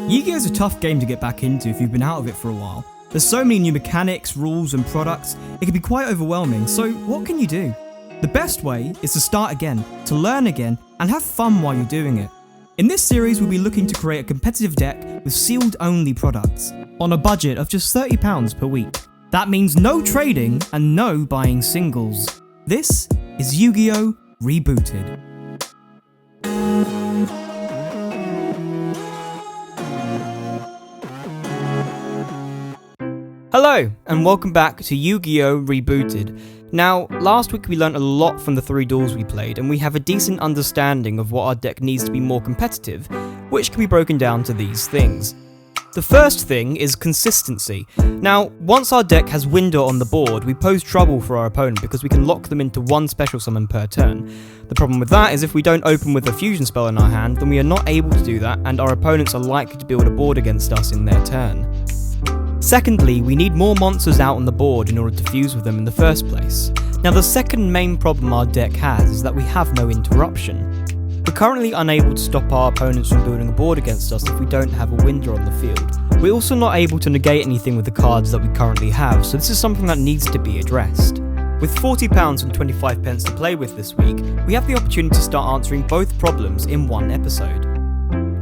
Yu-Gi-Oh! Is a tough game to get back into if you've been out of it for a while. There's so many new mechanics, rules and products, it can be quite overwhelming, so what can you do? The best way is to start again, to learn again, and have fun while you're doing it. In this series we'll be looking to create a competitive deck with sealed only products, on a budget of just £30 per week. That means no trading and no buying singles. This is Yu-Gi-Oh! Rebooted. Hello, and welcome back to Yu-Gi-Oh! Rebooted. Now, last week we learnt a lot from the 3 duels we played, and we have a decent understanding of what our deck needs to be more competitive, which can be broken down to these things. The first thing is consistency. Now, once our deck has Window on the board, we pose trouble for our opponent because we can lock them into one special summon per turn. The problem with that is if we don't open with a fusion spell in our hand, then we are not able to do that, and our opponents are likely to build a board against us in their turn. Secondly, we need more monsters out on the board in order to fuse with them in the first place. Now, the second main problem our deck has is that we have no interruption. We're currently unable to stop our opponents from building a board against us if we don't have a window on the field. We're also not able to negate anything with the cards that we currently have, so this is something that needs to be addressed. With £40 and 25 pence to play with this week, we have the opportunity to start answering both problems in one episode.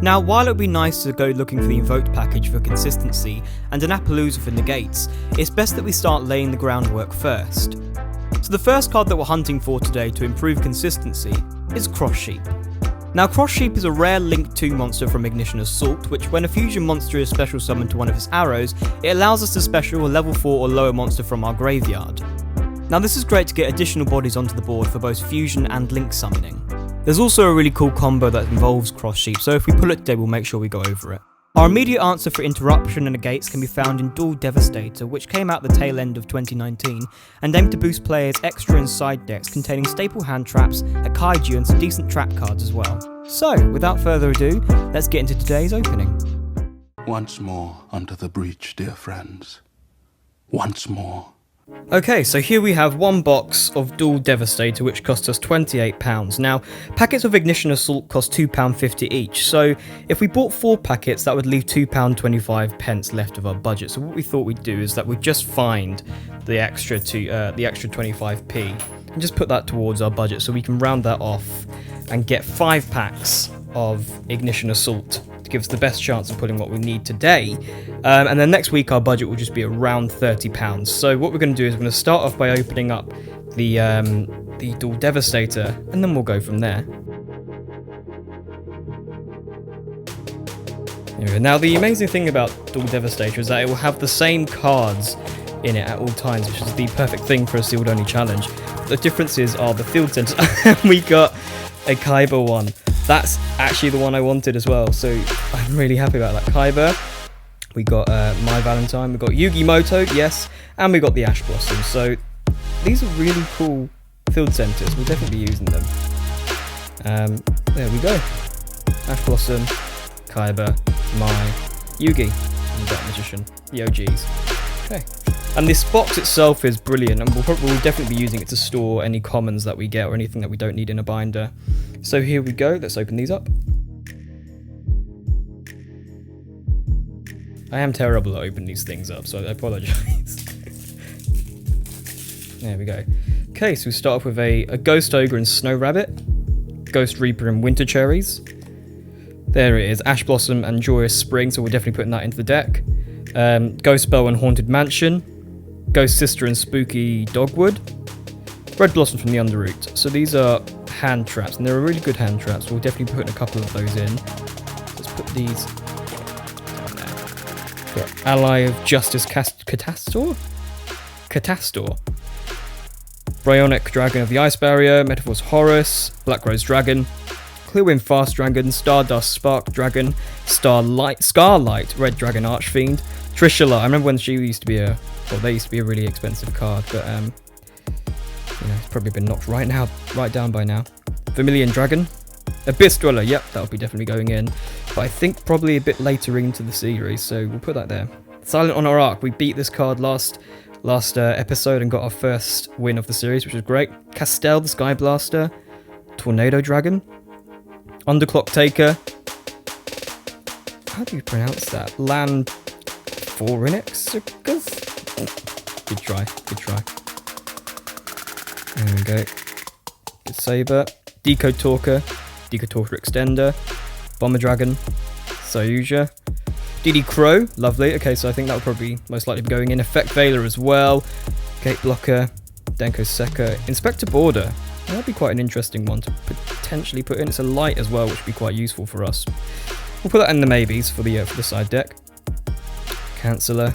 Now, while it would be nice to go looking for the invoked package for consistency and an Appaloosa for negates, it's best that we start laying the groundwork first. So the first card that we're hunting for today to improve consistency is Cross Sheep. Now, Cross Sheep is a rare Link 2 monster from Ignition Assault, which when a fusion monster is special summoned to one of its arrows, it allows us to special a level 4 or lower monster from our graveyard. Now, this is great to get additional bodies onto the board for both fusion and Link summoning. There's also a really cool combo that involves Cross Sheep, so if we pull it today we'll make sure we go over it. Our immediate answer for interruption and negates can be found in Duel Devastator, which came out the tail end of 2019 and aimed to boost players' extra and side decks containing staple hand traps, a kaiju and some decent trap cards as well. So, without further ado, let's get into today's opening. Once more under the breach, dear friends. Once more. Okay, so here we have one box of Duel Devastator, which costs us £28. Now, packets of Ignition Assault cost £2.50 each, so if we bought 4 packets, that would leave £2.25 left of our budget. So what we thought we'd do is that we'd just find the extra 25p and just put that towards our budget, so we can round that off and get 5 packs of Ignition Assault to give us the best chance of pulling what we need today. And then next week our budget will just be around £30. So what we're going to do is we're going to start off by opening up the Duel Devastator, and then we'll go from there. Anyway, now the amazing thing about Duel Devastator is that it will have the same cards in it at all times, which is the perfect thing for a sealed only challenge. The differences are the field center. We got a Kaiba one. That's actually the one I wanted as well, so I'm really happy about that. Kaiba, we got My Valentine, we got Yugi Moto, yes, and we got the Ash Blossom. So these are really cool field centers. We'll definitely be using them. There we go. Ash Blossom, Kaiba, Mai, Yugi, and Dark Magician, the OGs. Okay. And this box itself is brilliant, and we'll definitely be using it to store any commons that we get or anything that we don't need in a binder. So here we go, let's open these up. I am terrible at opening these things up, so I apologise. There we go. Okay, so we start off with a Ghost Ogre and Snow Rabbit, Ghost Reaper and Winter Cherries. There it is, Ash Blossom and Joyous Spring, so we're definitely putting that into the deck. Ghost Bell and Haunted Mansion, Ghost Sister and Spooky Dogwood, Red Blossom from the Underroot. So these are hand traps, and they're really good hand traps. We'll definitely put a couple of those in. Let's put these down there. Got Ally of Justice Catastor? Catastor. Bryonic Dragon of the Ice Barrier, Metaphors Horus, Black Rose Dragon, Clearwind Fast Dragon, Stardust Spark Dragon, Scarlight Red Dragon Archfiend, Trishula. I remember when she used to be they used to be a really expensive card, but it's probably been knocked right down by now. Vermilion Dragon, Abyss Dweller. Yep, that'll be definitely going in, but I think probably a bit later into the series, so we'll put that there. Silent on Our Arc. We beat this card last episode and got our first win of the series, which was great. Castel the Sky Blaster, Tornado Dragon, Underclock Taker, how do you pronounce that? Land Forinexicus? Good try, good try. There we go. Good Saber. Decode Talker Extender. Bomber Dragon. Soyuja. DD Crow, lovely. Okay, so I think that would probably most likely be going in. Effect Veiler as well. Gate Blocker. Denko Sekka. Inspector Border. That'd be quite an interesting one to potentially put in. It's a light as well, which would be quite useful for us. We'll put that in the maybes for the side deck. Canceller.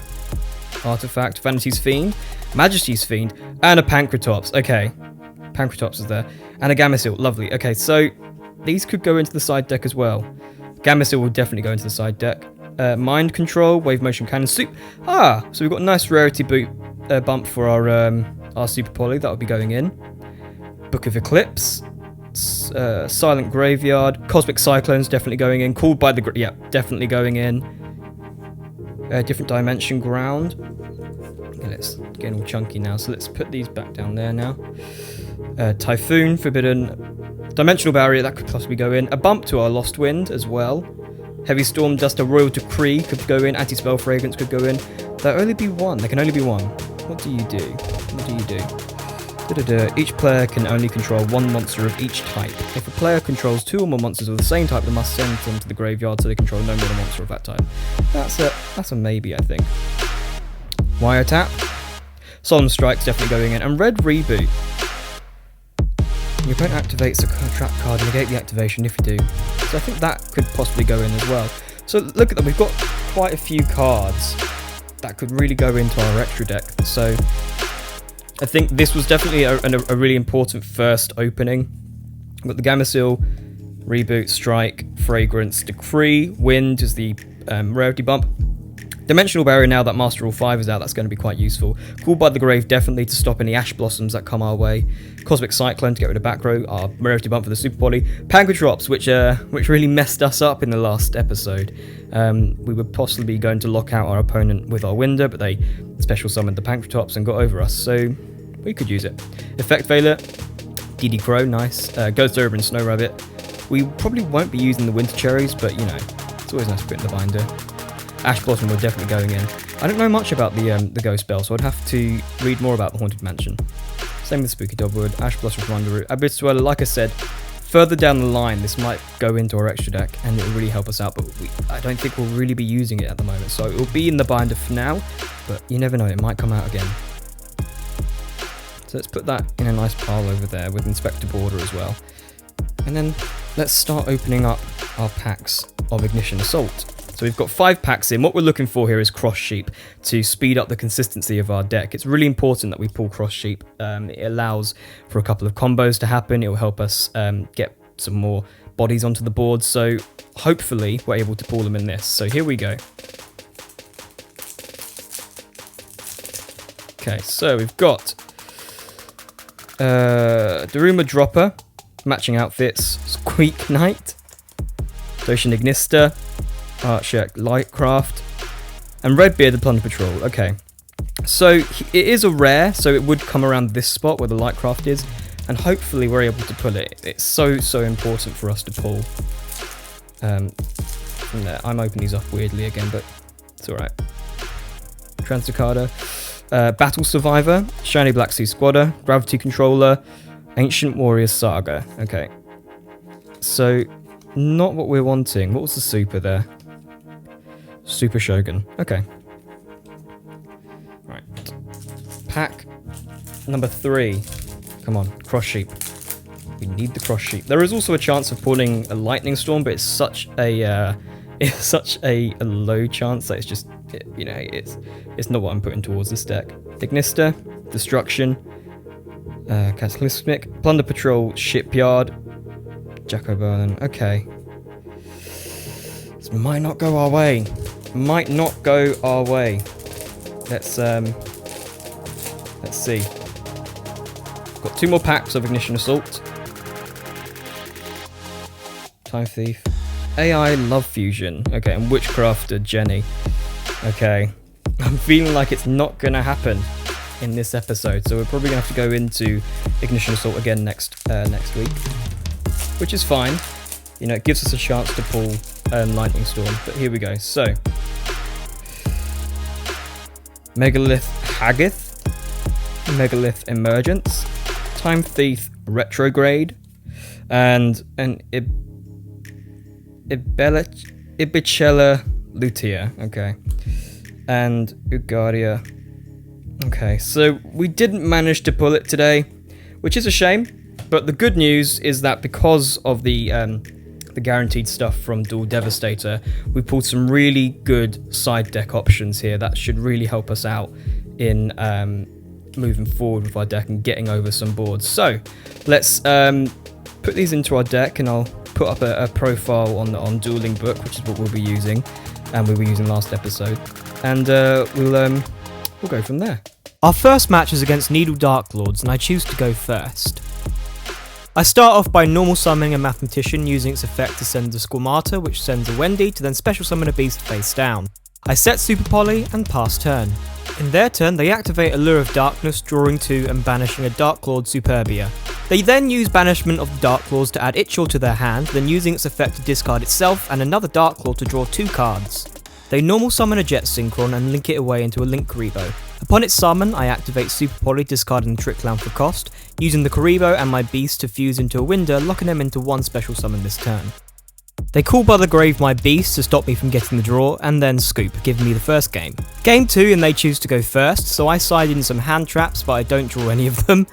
Artifact. Vanity's Fiend. Majesty's Fiend. And a Pancratops. Okay. Pancratops is there. And a Gameciel. Lovely. Okay, so these could go into the side deck as well. Gameciel will definitely go into the side deck. Mind Control. Wave Motion Cannon. So we've got a nice rarity bump for our Super Poly. That will be going in. Book of Eclipse. Silent Graveyard. Cosmic Cyclones definitely going in. Called by the... yeah, definitely going in. Different Dimension Ground. Okay, let's get all chunky now. So let's put these back down there now. Typhoon. Forbidden. Dimensional Barrier. That could possibly go in. A bump to our Lost Wind as well. Heavy Storm Duster. Royal Decree could go in. Anti-Spell Fragrance could go in. There'll only be one. There can only be one. What do you do? What do you do? Each player can only control one monster of each type. If a player controls 2 or more monsters of the same type, they must send them to the graveyard so they control no more than a monster of that type. That's a maybe, I think. Wiretap. Solemn Strike's definitely going in. And Red Reboot. Your opponent activates a trap card and negate the activation if you do. So I think that could possibly go in as well. So look at that, we've got quite a few cards that could really go into our extra deck. So I think this was definitely a really important first opening. We've got the Gameciel, Reboot, Strike, Fragrance, Decree, Wind is the rarity bump. Dimensional Barrier, now that Master Rule 5 is out, that's going to be quite useful. Called by the Grave, definitely to stop any Ash Blossoms that come our way. Cosmic Cyclone to get rid of back row, our rarity bump for the Super Poly. Pancratops, which really messed us up in the last episode. We were possibly going to lock out our opponent with our window, but they special summoned the Pancratops and got over us, so we could use it. Effect Veiler, DD Crow, nice. Ghost Ogre and Snow Rabbit. We probably won't be using the Winter Cherries, but you know, it's always nice to put in the binder. Ash Blossom we're definitely going in. I don't know much about the Ghost Spell, so I'd have to read more about the Haunted Mansion. Same with Spooky Dogwood, Ash Blossom from Underroot. Abyss Dweller, like I said, further down the line this might go into our extra deck and it will really help us out, but I don't think we'll really be using it at the moment, so it will be in the binder for now, but you never know, it might come out again. So let's put that in a nice pile over there with Inspector Border as well. And then let's start opening up our packs of Ignition Assault. So we've got 5 packs in. What we're looking for here is Cross Sheep to speed up the consistency of our deck. It's really important that we pull Cross Sheep. It allows for a couple of combos to happen. It will help us get some more bodies onto the board. So hopefully we're able to pull them in this. So here we go. Okay, so we've got Daruma Dropper, matching outfits, Squeak Knight, Doshin Ignista, Archer Lightcraft, and Redbeard the Plunder Patrol. Okay, so it is a rare, so it would come around this spot where the Lightcraft is, and hopefully we're able to pull it. It's so important for us to pull. From there. I'm opening these up weirdly again, but it's alright. Transdicada, Battle Survivor, Shiny Black Sea Squatter, Gravity Controller, Ancient Warriors Saga. Okay, so not what we're wanting. What was the super there? Super Shogun. Okay. Right. Pack number 3. Come on, Cross Sheep. We need the Cross Sheep. There is also a chance of pulling a Lightning Storm, but it's such a low chance that it's just, you know, it's not what I'm putting towards this deck. Ignista, Destruction, Cataclysmic, Plunder Patrol, Shipyard, Jacko Burnen. Okay. This might not go our way. Might not go our way. Let's see. Got 2 more packs of Ignition Assault. Time Thief. AI Love Fusion. Okay, and Witchcrafter Jenny. Okay. I'm feeling like it's not gonna happen in this episode, so we're probably gonna have to go into Ignition Assault again next week. Which is fine. You know, it gives us a chance to pull Lightning Storm, but here we go. So, Megalith Haggith, Megalith Emergence, Time Thief Retrograde, and an Ibicella Lutea, okay, and Ugaria. Okay, so we didn't manage to pull it today, which is a shame, but the good news is that because of the guaranteed stuff from Dual Devastator, we pulled some really good side deck options here that should really help us out in moving forward with our deck and getting over some boards. So let's put these into our deck, and I'll put up a profile on Dueling Book, which is what we'll be using, and we were using last episode, and we'll go from there. Our first match is against Needle Dark Lords, and I choose to go first. I start off by normal summoning a Mathematician using its effect to send a Squamata, which sends a Wendy to then special summon a Beast face down. I set Super Poly and pass turn. In their turn, they activate Allure of Darkness, drawing 2 and banishing a Dark Lord Superbia. They then use Banishment of the Dark Lords to add Itchel to their hand, then using its effect to discard itself and another Dark Lord to draw 2 cards. They normal summon a Jet Synchron and link it away into a Link Karibo. Upon its summon, I activate Super Poly, discarding the Trick Clown for cost, using the Karibo and my Beast to fuse into a Winder, locking them into 1 special summon this turn. They call by the grave my Beast to stop me from getting the draw, and then scoop, giving me the first game. Game 2, and they choose to go first, so I side in some hand traps, but I don't draw any of them.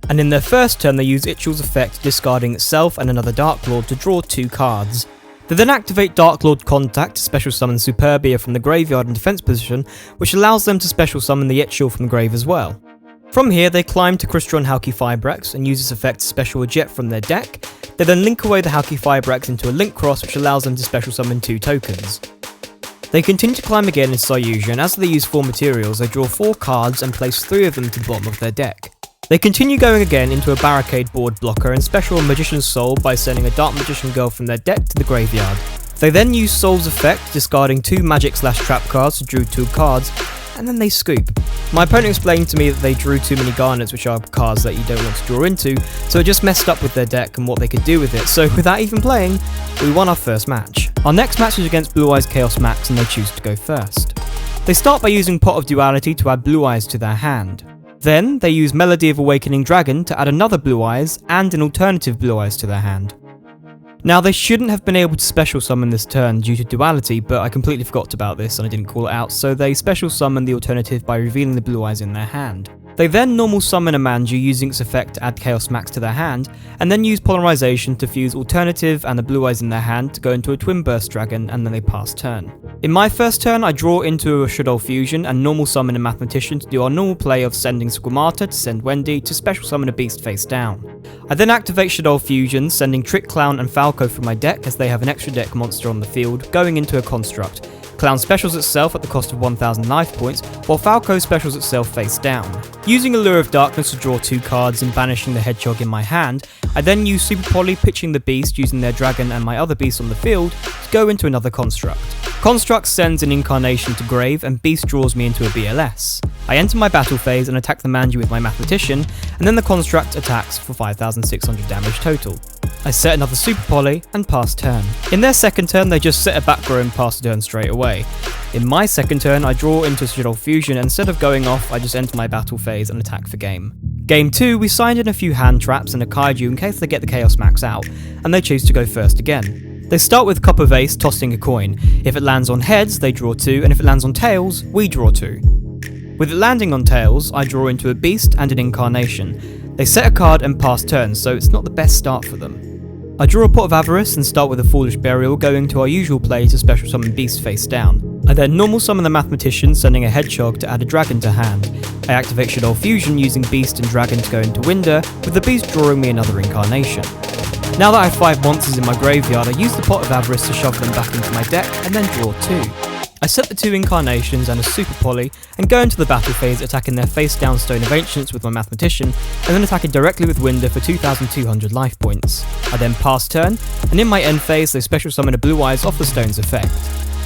And in their first turn, they use Itchel's effect, discarding itself and another Dark Lord to draw 2 cards. They then activate Dark Lord Contact to special summon Superbia from the graveyard in defense position, which allows them to special summon the Itchel from the grave as well. From here, they climb to Crystron Halki Fibrax and use this effect to special eject from their deck. They then link away the Halki Fibrax into a Link Cross, which allows them to special summon 2 tokens. They continue to climb again in Sayuja, and as they use 4 materials, they draw 4 cards and place 3 of them to the bottom of their deck. They continue going again into a Barricade board blocker and special Magician's Soul by sending a Dark Magician Girl from their deck to the graveyard. They then use Soul's effect, discarding 2 Magic/Trap cards to draw 2 cards, and then they scoop. My opponent explained to me that they drew too many Garnets, which are cards that you don't want to draw into, so it just messed up with their deck and what they could do with it, so without even playing, we won our first match. Our next match is against Blue Eyes Chaos Max, and they choose to go first. They start by using Pot of Duality to add Blue Eyes to their hand. Then, they use Melody of Awakening Dragon to add another Blue Eyes and an alternative Blue Eyes to their hand. Now, they shouldn't have been able to special summon this turn due to duality, but I completely forgot about this and I didn't call it out, so they special summon the alternative by revealing the Blue Eyes in their hand. They then normal summon a Manju using its effect to add Chaos Max to their hand, and then use Polarization to fuse Alternative and the Blue Eyes in their hand to go into a Twin Burst Dragon, and then they pass turn. In my first turn, I draw into a Shadow Fusion and normal summon a Mathematician to do our normal play of sending Squamata to send Wendy to special summon a Beast face down. I then activate Shadow Fusion, sending Trick Clown and Falco from my deck as they have an extra deck monster on the field, going into a Construct. Clown specials itself at the cost of 1000 life points, while Falco specials itself face down. Using Allure of Darkness to draw 2 cards and banishing the Hedgehog in my hand, I then use Super Poly, pitching the Beast using their Dragon and my other Beast on the field to go into another Construct. Construct sends an Incarnation to grave and Beast draws me into a BLS. I enter my battle phase and attack the Manju with my Mathematician, and then the Construct attacks for 5600 damage total. I set another Super Poly and pass turn. In their second turn, they just set a back row and pass the turn straight away. In my second turn, I draw into Shadow Fusion, and instead of going off, I just enter my battle phase and attack for game. Game 2, we signed in a few hand traps and a Kaiju in case they get the Chaos Max out, and they choose to go first again. They start with Cup of Ace, tossing a coin. If it lands on heads, they draw 2, and if it lands on tails, we draw 2. With it landing on tails, I draw into a Beast and an Incarnation. They set a card and pass turn, so it's not the best start for them. I draw a Pot of Avarice and start with a Foolish Burial, going to our usual play to special summon Beast face down. I then normal summon the Mathematician, sending a Hedgehog to add a Dragon to hand. I activate Shadow Fusion using Beast and Dragon to go into Winder, with the Beast drawing me another Incarnation. Now that I have 5 monsters in my graveyard, I use the Pot of Avarice to shove them back into my deck and then draw 2. I set the 2 Incarnations and a Super Poly and go into the battle phase, attacking their face down Stone of Ancients with my Mathematician and then attacking directly with Winder for 2200 life points. I then pass turn, and in my end phase they special summon a Blue Eyes off the Stone's effect.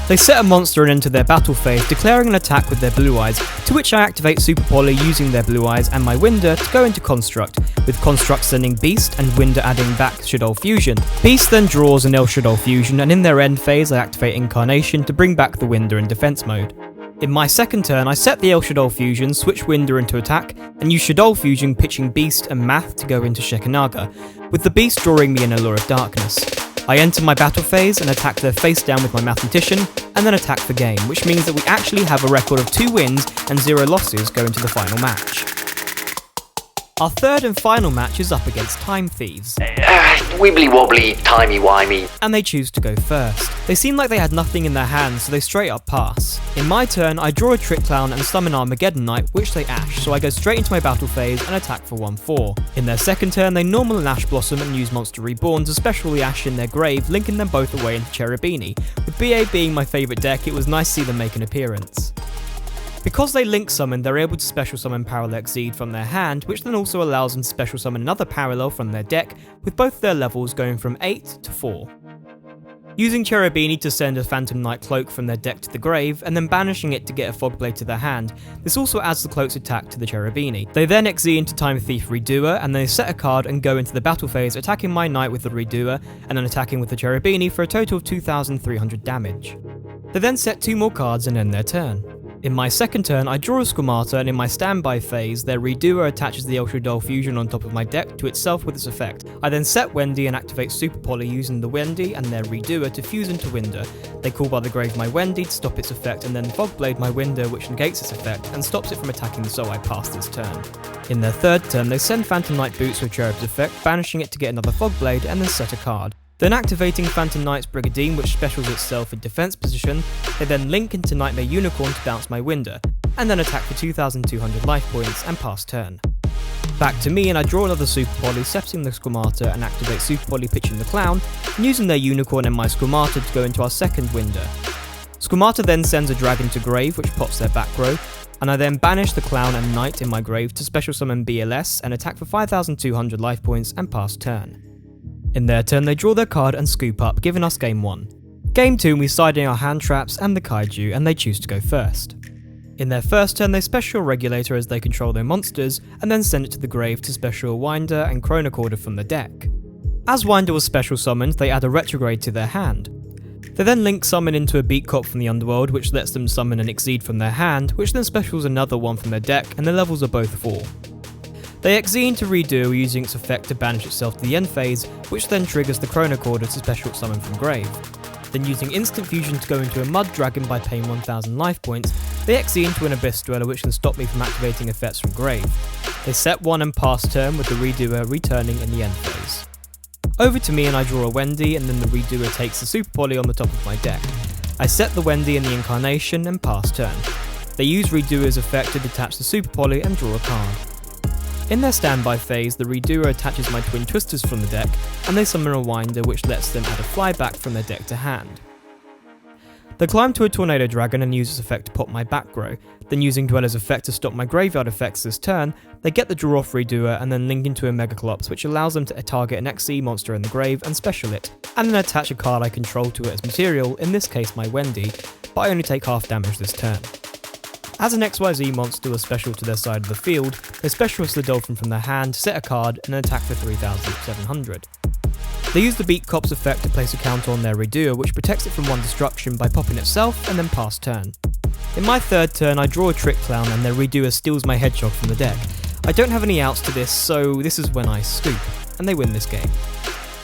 They set a monster and enter their battle phase, declaring an attack with their blue eyes, to which I activate Super Poly using their blue eyes and my Winder to go into Construct, with Construct sending Beast and Winder adding back Shadow Fusion. Beast then draws an El Shadow Fusion, and in their end phase I activate Incarnation to bring back the Winder in defense mode. In my second turn, I set the El Shadow Fusion, switch Winder into attack, and use Shadow Fusion pitching Beast and Math to go into Shekanaga, with the Beast drawing me an Allure of Darkness. I enter my battle phase and attack their face down with my Mathematician, and then attack the game, which means that we actually have a record of 2 wins and 0 losses going to the final match. Our third and final match is up against Time Thieves. Wibbly wobbly, timey wimey. And they choose to go first. They seem like they had nothing in their hands, so they straight up pass. In my turn, I draw a Trick Clown and summon Armageddon Knight, which they ash, so I go straight into my battle phase and attack for 1/4. In their second turn, they normal an Ash Blossom and use Monster Reborn to special the Ash in their grave, linking them both away into Cherubini. With BA being my favourite deck, it was nice to see them make an appearance. Because they link summon, they're able to special summon Parallel Exceed from their hand, which then also allows them to special summon another Parallel from their deck, with both their levels going from 8 to 4. Using Cherubini to send a Phantom Knight Cloak from their deck to the grave, and then banishing it to get a Fogblade to their hand, this also adds the Cloak's attack to the Cherubini. They then XZ into Time Thief Redoer, and they set a card and go into the battle phase, attacking my Knight with the Redoer, and then attacking with the Cherubini for a total of 2,300 damage. They then set 2 more cards and end their turn. In my second turn, I draw a Squamata, and in my standby phase, their Redoer attaches the El Shadow Fusion on top of my deck to itself with its effect. I then set Wendy and activate Super Poly using the Wendy and their Redoer to fuse into Winder. They call by the grave my Wendy to stop its effect, and then Fogblade my Winder, which negates its effect and stops it from attacking, so I pass this turn. In their third turn, they send Phantom Knight Boots with Cherub's effect, banishing it to get another Fogblade, and then set a card. Then activating Phantom Knight's Brigadine, which specials itself in defense position, they then link into Nightmare Unicorn to bounce my Winder, and then attack for 2,200 life points and pass turn. Back to me, and I draw another Super Poly, setting the Squamata and activate Super Poly pitching the Clown, and using their Unicorn and my Squamata to go into our second Winder. Squamata then sends a Dragon to grave, which pops their back row, and I then banish the Clown and Knight in my grave to special summon BLS and attack for 5,200 life points and pass turn. In their turn, they draw their card and scoop up, giving us game 1. Game 2, we side in our hand traps and the Kaiju, and they choose to go first. In their first turn, they special Regulator as they control their monsters, and then send it to the grave to special Winder and Chronocorder from the deck. As Winder was special summoned, they add a Retrograde to their hand. They then link summon into a Beat Cop from the Underworld, which lets them summon an Exceed from their hand, which then specials another one from their deck, and their levels are both 4. They XZ into Redo using its effect to banish itself to the end phase, which then triggers the Chronocorder to special summon from grave. Then using Instant Fusion to go into a Mud Dragon by paying 1,000 life points, they XZ into an Abyss Dweller, which can stop me from activating effects from grave. They set 1 and pass turn with the Redoer returning in the end phase. Over to me, and I draw a Wendy, and then the Redoer takes the Super Poly on the top of my deck. I set the Wendy in the Incarnation and pass turn. They use Redoer's effect to detach the Super Poly and draw a card. In their standby phase, the Redoer attaches my Twin Twisters from the deck, and they summon a Winder, which lets them add a flyback from their deck to hand. They climb to a Tornado Dragon and use its effect to pop my back row. Then using Dweller's effect to stop my graveyard effects this turn, they get the draw off Redoer and then link into a Megaclops, which allows them to target an XC monster in the grave and special it, and then attach a card I control to it as material, in this case my Wendy, but I only take half damage this turn. As an XYZ monster was special to their side of the field, they specialist the Dolphin from their hand, set a card, and then attack for 3,700. They use the Beat Cop's effect to place a counter on their Redoer, which protects it from 1 destruction by popping itself and then pass turn. In my third turn, I draw a Trick Clown and their Redoer steals my Hedgehog from the deck. I don't have any outs to this, so this is when I scoop, and they win this game.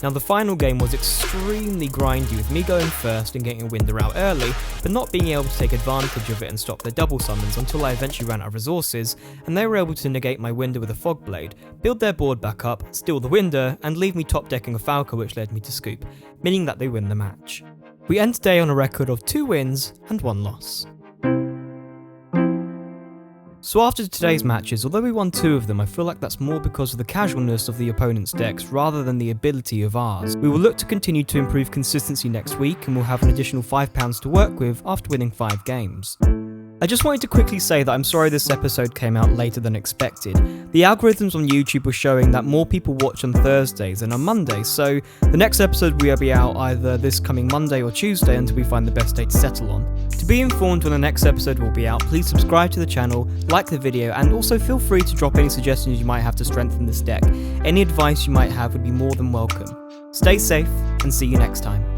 Now the final game was extremely grindy, with me going first and getting a Winder out early, but not being able to take advantage of it and stop their double summons until I eventually ran out of resources, and they were able to negate my Winder with a Fogblade, build their board back up, steal the Winder, and leave me top decking a Falco, which led me to scoop, meaning that they win the match. We end today on a record of 2 wins and 1 loss. So after today's matches, although we won 2 of them, I feel like that's more because of the casualness of the opponent's decks rather than the ability of ours. We will look to continue to improve consistency next week, and we'll have an additional £5 to work with after winning 5 games. I just wanted to quickly say that I'm sorry this episode came out later than expected. The algorithms on YouTube were showing that more people watch on Thursdays than on Mondays, so the next episode will be out either this coming Monday or Tuesday until we find the best day to settle on. To be informed when the next episode will be out, please subscribe to the channel, like the video, and also feel free to drop any suggestions you might have to strengthen this deck. Any advice you might have would be more than welcome. Stay safe, and see you next time.